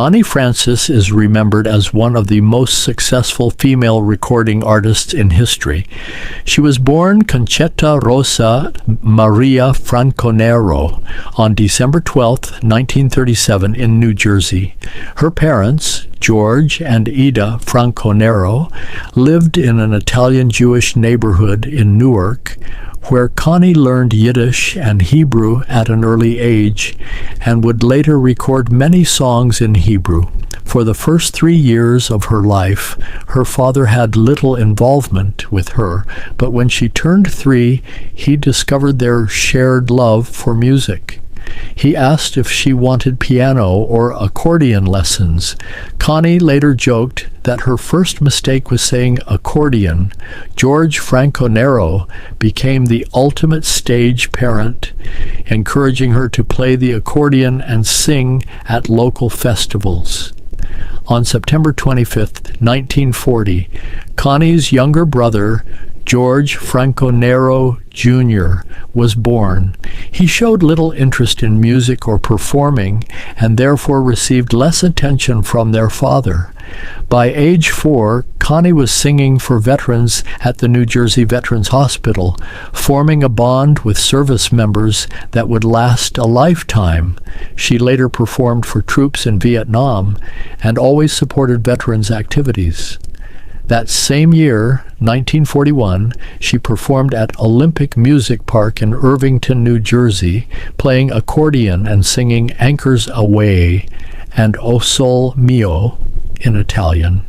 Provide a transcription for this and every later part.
Connie Francis is remembered as one of the most successful female recording artists in history. She was born Conchetta Rosa Maria Franconero on December 12, 1937 in New Jersey. Her parents, George and Ida Franconero, lived in an Italian Jewish neighborhood in Newark, where Connie learned Yiddish and Hebrew at an early age and would later record many songs in Hebrew. For the first 3 years of her life, her father had little involvement with her, but when she turned 3, he discovered their shared love for music. He asked if she wanted piano or accordion lessons. Connie later joked that her first mistake was saying accordion. George Franconero became the ultimate stage parent, encouraging her to play the accordion and sing at local festivals. On September 25, 1940, Connie's younger brother, George Franconero Jr., was born. He showed little interest in music or performing and therefore received less attention from their father. By age 4, Connie was singing for veterans at the New Jersey Veterans Hospital, forming a bond with service members that would last a lifetime. She later performed for troops in Vietnam and always supported veterans' activities. That same year, 1941, she performed at Olympic Music Park in Irvington, New Jersey, playing accordion and singing Anchors Aweigh and O Sole Mio in Italian.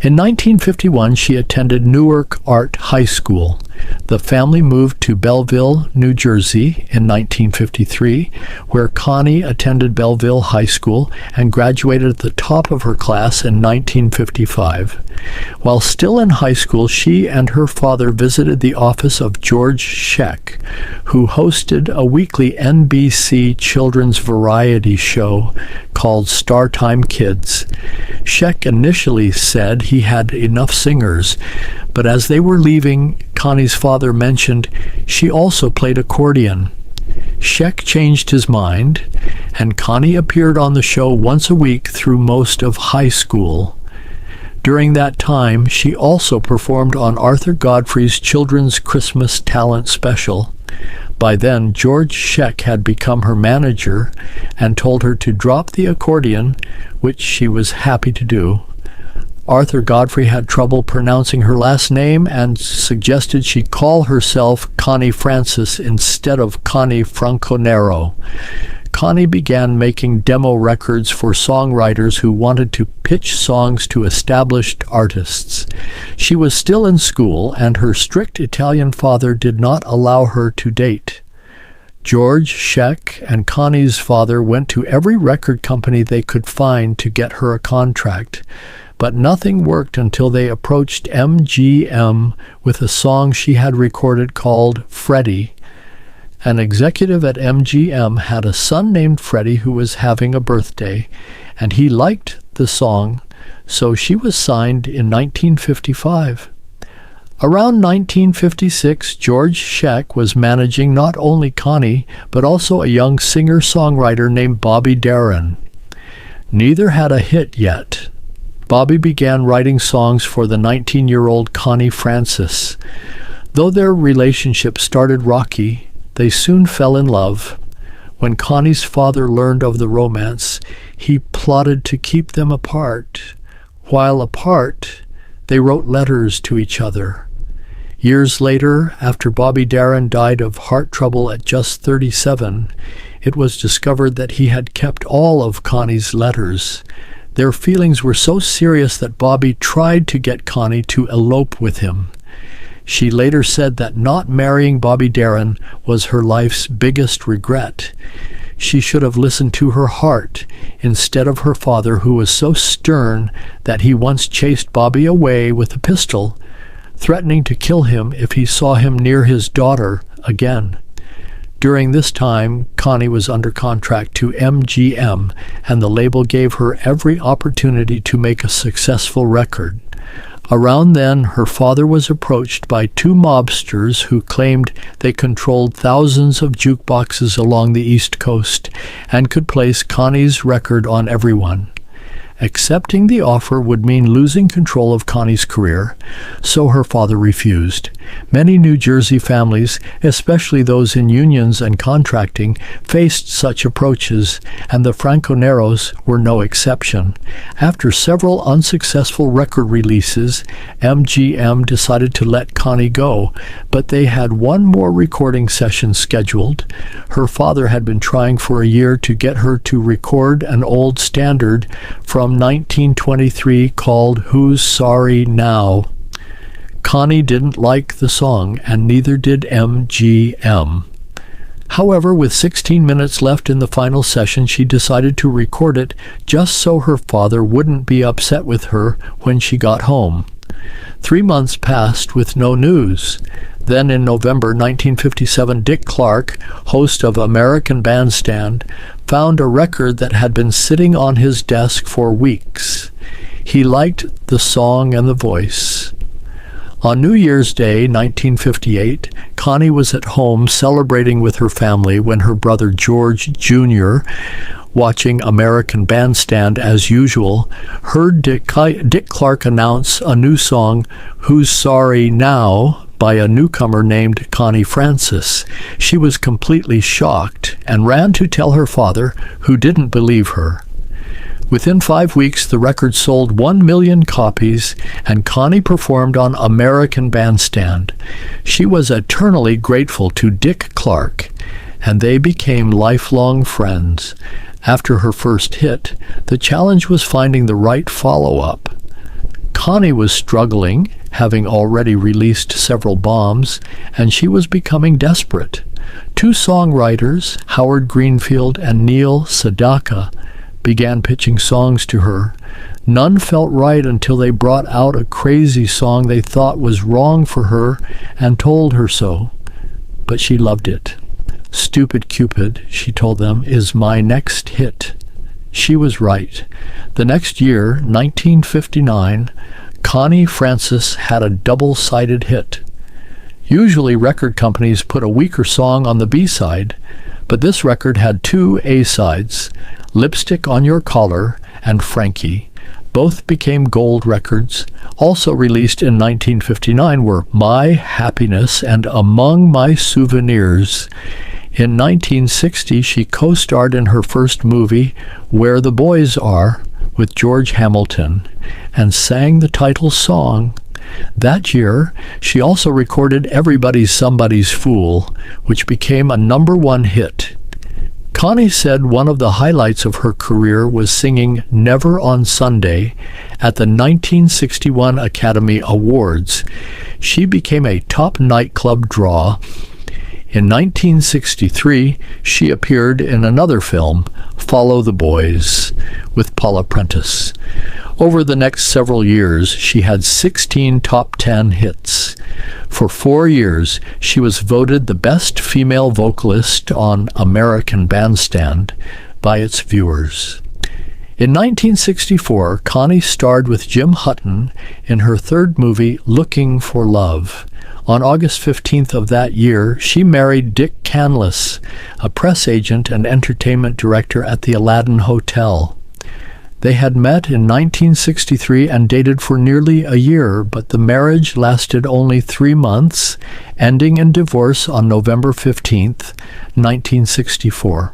In 1951, she attended Newark Art High School. The family moved to Belleville, New Jersey in 1953, where Connie attended Belleville High School and graduated at the top of her class in 1955. While still in high school, she and her father visited the office of George Sheck, who hosted a weekly NBC children's variety show called Star Time Kids. Sheck initially said he had enough singers, but as they were leaving, Connie's father mentioned she also played accordion. Sheck changed his mind, and Connie appeared on the show once a week through most of high school. During that time, she also performed on Arthur Godfrey's Children's Christmas Talent Special. By then, George Sheck had become her manager and told her to drop the accordion, which she was happy to do. Arthur Godfrey had trouble pronouncing her last name and suggested she call herself Connie Francis instead of Connie Franconero. Connie began making demo records for songwriters who wanted to pitch songs to established artists. She was still in school, and her strict Italian father did not allow her to date. George Sheck and Connie's father went to every record company they could find to get her a contract, but nothing worked until they approached MGM with a song she had recorded called Freddie. An executive at MGM had a son named Freddie who was having a birthday, and he liked the song, so she was signed in 1955. Around 1956, George Sheck was managing not only Connie, but also a young singer-songwriter named Bobby Darin. Neither had a hit yet. Bobby began writing songs for the 19-year-old Connie Francis. Though their relationship started rocky, they soon fell in love. When Connie's father learned of the romance, he plotted to keep them apart. While apart, they wrote letters to each other. Years later, after Bobby Darin died of heart trouble at just 37, it was discovered that he had kept all of Connie's letters. Their feelings were so serious that Bobby tried to get Connie to elope with him. She later said that not marrying Bobby Darin was her life's biggest regret. She should have listened to her heart instead of her father, who was so stern that he once chased Bobby away with a pistol, threatening to kill him if he saw him near his daughter again. During this time, Connie was under contract to MGM, and the label gave her every opportunity to make a successful record. Around then, her father was approached by two mobsters who claimed they controlled thousands of jukeboxes along the East Coast and could place Connie's record on everyone. Accepting the offer would mean losing control of Connie's career, so her father refused. Many New Jersey families, especially those in unions and contracting, faced such approaches, and the Franconeros were no exception. After several unsuccessful record releases, MGM decided to let Connie go, but they had one more recording session scheduled. Her father had been trying for a year to get her to record an old standard from 1923 called Who's Sorry Now? Connie didn't like the song, and neither did MGM. However, with 16 minutes left in the final session, she decided to record it just so her father wouldn't be upset with her when she got home. 3 months passed with no news. Then in November 1957, Dick Clark, host of American Bandstand, found a record that had been sitting on his desk for weeks. He liked the song and the voice. On New Year's Day, 1958, Connie was at home celebrating with her family when her brother George Jr., watching American Bandstand as usual, heard Dick Clark announce a new song, Who's Sorry Now?, by a newcomer named Connie Francis. She was completely shocked and ran to tell her father, who didn't believe her. Within 5 weeks, the record sold 1 million copies, and Connie performed on American Bandstand. She was eternally grateful to Dick Clark, and they became lifelong friends. After her first hit, the challenge was finding the right follow-up. Connie was struggling, having already released several bombs, and she was becoming desperate. 2 songwriters, Howard Greenfield and Neil Sedaka, began pitching songs to her. None felt right until they brought out a crazy song they thought was wrong for her and told her so. But she loved it. Stupid Cupid, she told them, is my next hit. She was right. The next year, 1959, Connie Francis had a double-sided hit. Usually record companies put a weaker song on the B-side, but this record had 2 A-sides, Lipstick on Your Collar and Frankie. Both became gold records. Also released in 1959 were My Happiness and Among My Souvenirs. In 1960, she co-starred in her first movie, Where the Boys Are, with George Hamilton, and sang the title song. That year, she also recorded Everybody's Somebody's Fool, which became a #1 hit. Connie said one of the highlights of her career was singing Never on Sunday at the 1961 Academy Awards. She became a top nightclub draw. In 1963, she appeared in another film, Follow the Boys, with Paula Prentiss. Over the next several years, she had 16 top 10 hits. For 4 years, she was voted the best female vocalist on American Bandstand by its viewers. In 1964, Connie starred with Jim Hutton in her third movie, Looking for Love. On August 15th of that year, she married Dick Canlis, a press agent and entertainment director at the Aladdin Hotel. They had met in 1963 and dated for nearly a year, but the marriage lasted only 3 months, ending in divorce on November 15th, 1964.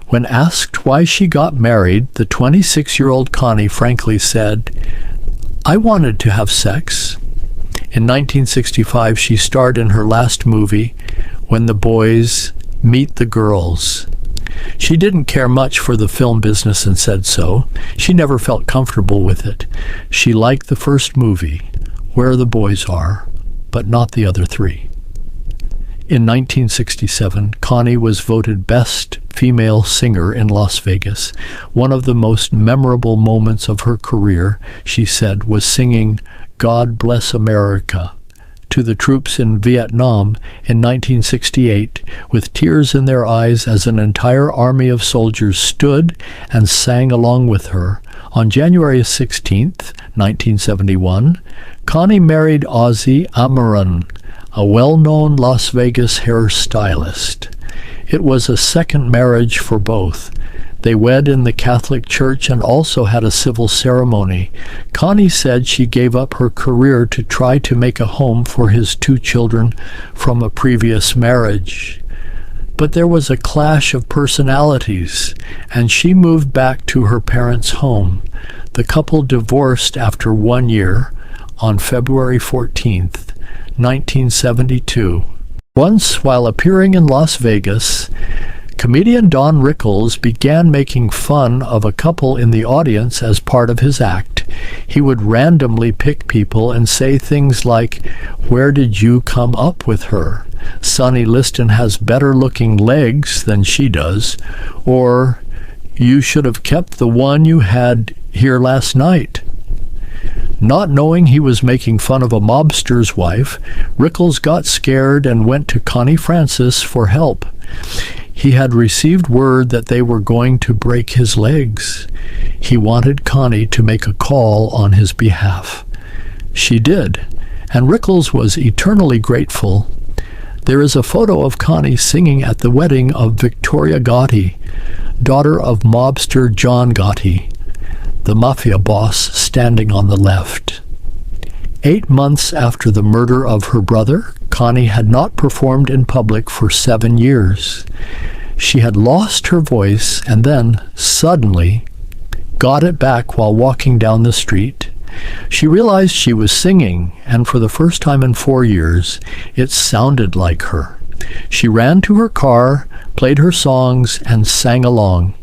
When asked why she got married, the 26-year-old Connie frankly said, "I wanted to have sex." In 1965, she starred in her last movie, When the Boys Meet the Girls. She didn't care much for the film business and said so. She never felt comfortable with it. She liked the first movie, Where the Boys Are, but not the other 3. In 1967, Connie was voted Best Female Singer in Las Vegas. One of the most memorable moments of her career, she said, was singing God Bless America to the troops in Vietnam in 1968, with tears in their eyes as an entire army of soldiers stood and sang along with her. On January 16, 1971, Connie married Ozzy Amaran, a well-known Las Vegas hairstylist. It was a second marriage for both. They wed in the Catholic Church and also had a civil ceremony. Connie said she gave up her career to try to make a home for his 2 children from a previous marriage. But there was a clash of personalities, and she moved back to her parents' home. The couple divorced after 1 year on February 14th, 1972. Once, while appearing in Las Vegas, comedian Don Rickles began making fun of a couple in the audience as part of his act. He would randomly pick people and say things like, "Where did you come up with her? Sonny Liston has better-looking legs than she does," or "You should have kept the one you had here last night." Not knowing he was making fun of a mobster's wife, Rickles got scared and went to Connie Francis for help. He had received word that they were going to break his legs. He wanted Connie to make a call on his behalf. She did, and Rickles was eternally grateful. There is a photo of Connie singing at the wedding of Victoria Gotti, daughter of mobster John Gotti, the mafia boss standing on the left. 8 months after the murder of her brother, Connie had not performed in public for 7 years. She had lost her voice and then, suddenly, got it back while walking down the street. She realized she was singing, and for the first time in 4 years, it sounded like her. She ran to her car, played her songs, and sang along.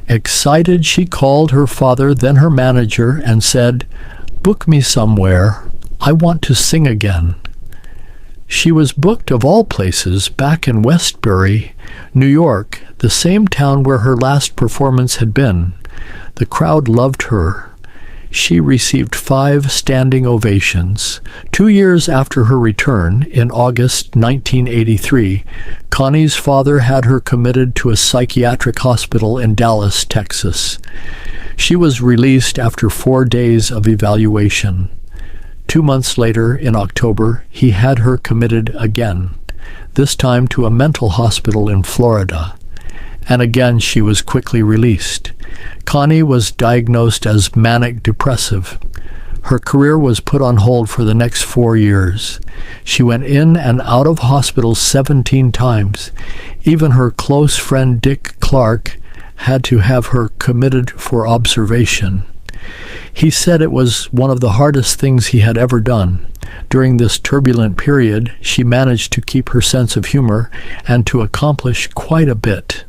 Excited, she called her father, then her manager, and said, "Book me somewhere. I want to sing again." She was booked, of all places, back in Westbury, New York, the same town where her last performance had been. The crowd loved her. She received 5 standing ovations. 2 years after her return, in August 1983, Connie's father had her committed to a psychiatric hospital in Dallas, Texas. She was released after 4 days of evaluation. 2 months later, in October, he had her committed again, this time to a mental hospital in Florida. And again she was quickly released. Connie was diagnosed as manic depressive. Her career was put on hold for the next 4 years. She went in and out of hospital 17 times. Even her close friend Dick Clark had to have her committed for observation. He said it was one of the hardest things he had ever done. During this turbulent period, she managed to keep her sense of humor and to accomplish quite a bit.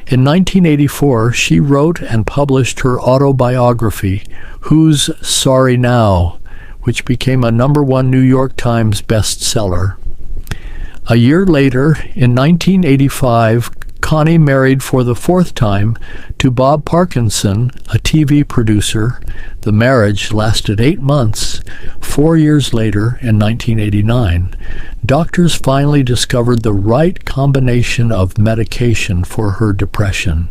In 1984, she wrote and published her autobiography, Who's Sorry Now?, which became a #1 New York Times bestseller. A year later, in 1985, Connie married for the 4th time to Bob Parkinson, a TV producer. The marriage lasted 8 months. 4 years later, in 1989, doctors finally discovered the right combination of medication for her depression.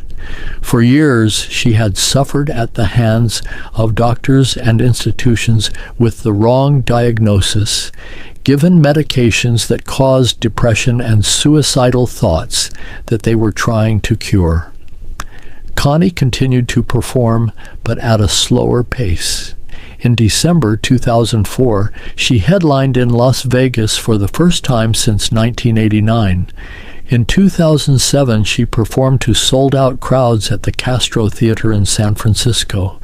For years, she had suffered at the hands of doctors and institutions with the wrong diagnosis, given medications that caused depression and suicidal thoughts that they were trying to cure. Connie continued to perform, but at a slower pace. In December 2004, she headlined in Las Vegas for the first time since 1989. In 2007, she performed to sold-out crowds at the Castro Theater in San Francisco.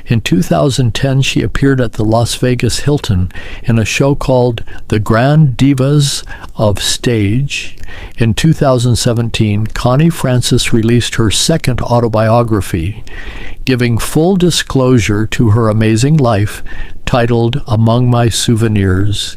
In 2010, she appeared at the Las Vegas Hilton in a show called The Grand Divas of Stage. In 2017, Connie Francis released her second autobiography, giving full disclosure to her amazing life, titled Among My Souvenirs.